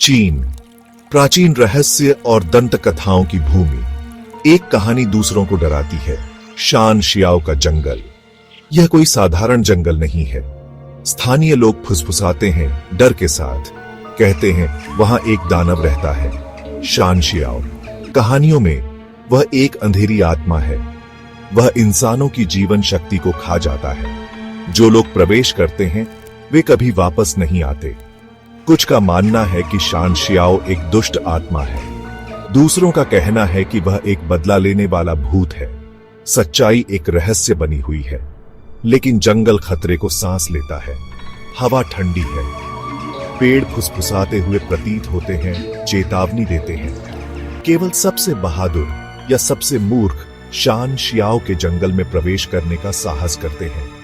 चीन, प्राचीन रहस्य और दंत कथाओं की भूमि। एक कहानी दूसरों को डराती है। शान शियाओ का जंगल। यह कोई साधारण जंगल नहीं है। स्थानीय लोग फुसफुसाते हैं डर के साथ। कहते हैं वहां एक दानव रहता है, शान शियाओ। कहानियों में वह एक अंधेरी आत्मा है। वह इंसानों की जीवन शक्ति को खा जाता है। जो लोग प्रवेश करते हैं वे कभी वापस नहीं आते। कुछ का मानना है कि शान शियाओ एक दुष्ट आत्मा है। दूसरों का कहना है कि वह एक बदला लेने वाला भूत है। सच्चाई एक रहस्य बनी हुई है। लेकिन जंगल खतरे को सांस लेता है। हवा ठंडी है। पेड़ फुसफुसाते हुए प्रतीत होते हैं, चेतावनी देते हैं। केवल सबसे बहादुर या सबसे मूर्ख शान शियाओ के जंगल में प्रवेश करने का साहस करते हैं।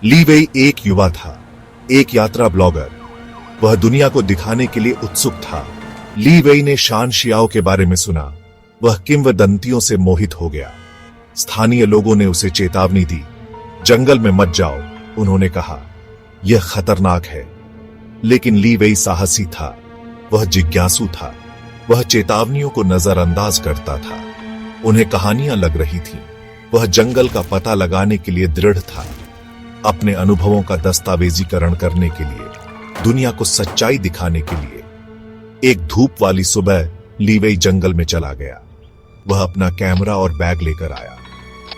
ली वेई एक युवा था, एक यात्रा ब्लॉगर। वह दुनिया को दिखाने के लिए उत्सुक था। ली वेई ने शान शियाओ के बारे में सुना। वह किंवदंतियों से मोहित हो गया। स्थानीय लोगों ने उसे चेतावनी दी, जंगल में मत जाओ। उन्होंने कहा यह खतरनाक है। लेकिन ली वेई साहसी था। वह जिज्ञासु था। वह चेतावनियों को नजरअंदाज करता था। उन्हें कहानियां लग रही थीं। वह जंगल का पता लगाने के लिए दृढ़ था। अपने अनुभवों का दस्तावेजीकरण करने के लिए, दुनिया को सच्चाई दिखाने के लिए। एक धूप वाली सुबह ली वेई जंगल में चला गया। वह अपना कैमरा और बैग लेकर आया।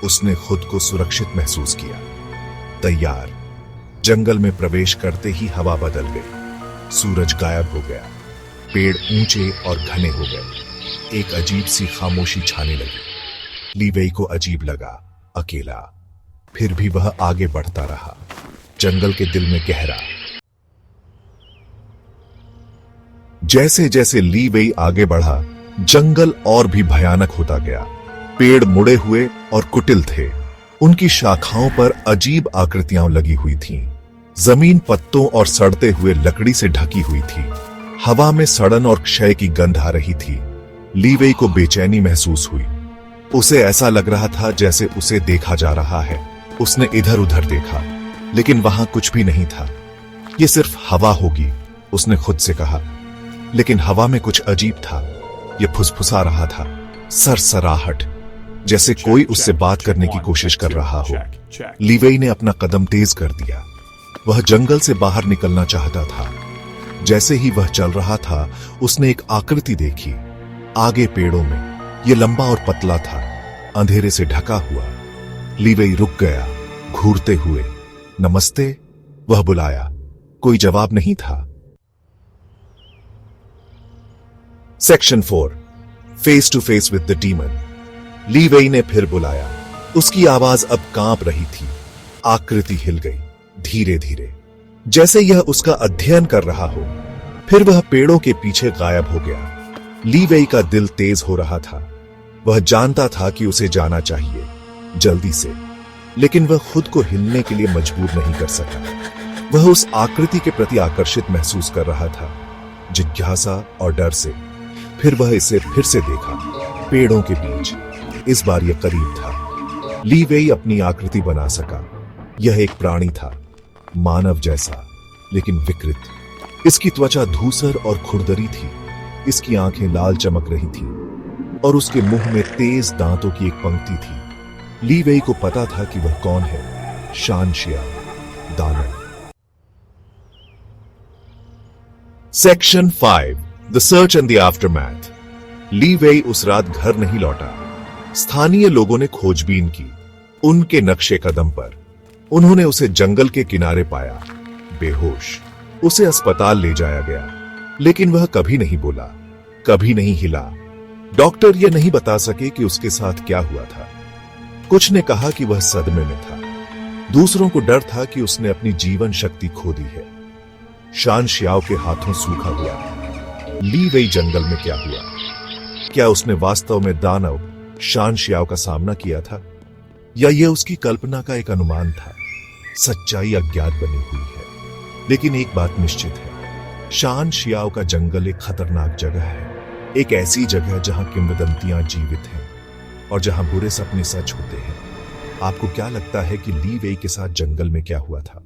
उसने खुद को सुरक्षित महसूस किया, तैयार। जंगल में प्रवेश करते ही हवा बदल गई। सूरज गायब हो गया। पेड़ ऊंचे और घने हो गए। एक अजीब सी खामोशी छाने लगी। ली वेई को अजीब लगा, अकेला। फिर भी वह आगे बढ़ता रहा, जंगल के दिल में गहरा। जैसे जैसे ली वेई आगे बढ़ा, जंगल और भी भयानक होता गया। पेड़ मुड़े हुए और कुटिल थे। उनकी शाखाओं पर अजीब आकृतियां लगी हुई थीं। जमीन पत्तों और सड़ते हुए लकड़ी से ढकी हुई थी। हवा में सड़न और क्षय की गंध आ रही थी। ली वेई को बेचैनी महसूस हुई। उसे ऐसा लग रहा था जैसे उसे देखा जा रहा है। उसने इधर उधर देखा, लेकिन वहां कुछ भी नहीं था। यह सिर्फ हवा होगी, उसने खुद से कहा। लेकिन हवा में कुछ अजीब था। यह फुसफुसा रहा था, सरसराहट, जैसे कोई उससे बात करने की कोशिश कर रहा हो। ली वेई ने अपना कदम तेज कर दिया। वह जंगल से बाहर निकलना चाहता था। जैसे ही वह चल रहा था, उसने एक आकृति देखी। आगे पेड़ों में यह लंबा और पतला था, अंधेरे से ढका हुआ। ली वेई रुक गया, घूरते हुए। नमस्ते, वह बुलाया। कोई जवाब नहीं था। Section 4, face to face with the demon. Li Wei ने फिर बुलाया। उसकी आवाज अब कांप रही थी। आकृति हिल गई, धीरे धीरे, जैसे यह उसका अध्ययन कर रहा हो। फिर वह पेड़ों के पीछे गायब हो गया। ली वेई का दिल तेज हो रहा था। वह जानता था कि उसे जाना चाहिए, जल्दी से। लेकिन वह खुद को हिलने के लिए मजबूर नहीं कर सका। वह उस आकृति के प्रति आकर्षित महसूस कर रहा था, जिज्ञासा और डर से। फिर वह इसे फिर से देखा, पेड़ों के बीच। इस बार यह करीब था। ली वेई अपनी आकृति बना सका। यह एक प्राणी था, मानव जैसा, लेकिन विकृत। इसकी त्वचा धूसर और खुरदरी थी। इसकी आंखें लाल चमक रही थी और उसके मुंह में तेज दांतों की एक पंक्ति थी। ली वेई को पता था कि वह कौन है, शान शियाओ, दानव। Section 5, the search and the aftermath. Li Wei उस रात घर नहीं लौटा। स्थानीय लोगों ने खोजबीन की, उनके नक्शे कदम पर। उन्होंने उसे जंगल के किनारे पाया, बेहोश। उसे अस्पताल ले जाया गया, लेकिन वह कभी नहीं बोला, कभी नहीं हिला। डॉक्टर यह नहीं बता सके कि उसके साथ क्या हुआ था। कुछ ने कहा कि वह सदमे में था। दूसरों को डर था कि उसने अपनी जीवन शक्ति खो दी है। शान शियाओ के हाथों सूखा हुआ। ली वेई जंगल में क्या हुआ? क्या उसने वास्तव में दानव शान शियाओ का सामना किया था, या यह उसकी कल्पना का एक अनुमान था? सच्चाई अज्ञात बनी हुई है, लेकिन एक बात निश्चित है, शान शियाओ का जंगल एक खतरनाक जगह है। एक ऐसी जगह जहां किंवदंतियां जीवित हैं और जहां बुरे सपने सच होते हैं। आपको क्या लगता है कि ली वेई के साथ जंगल में क्या हुआ था?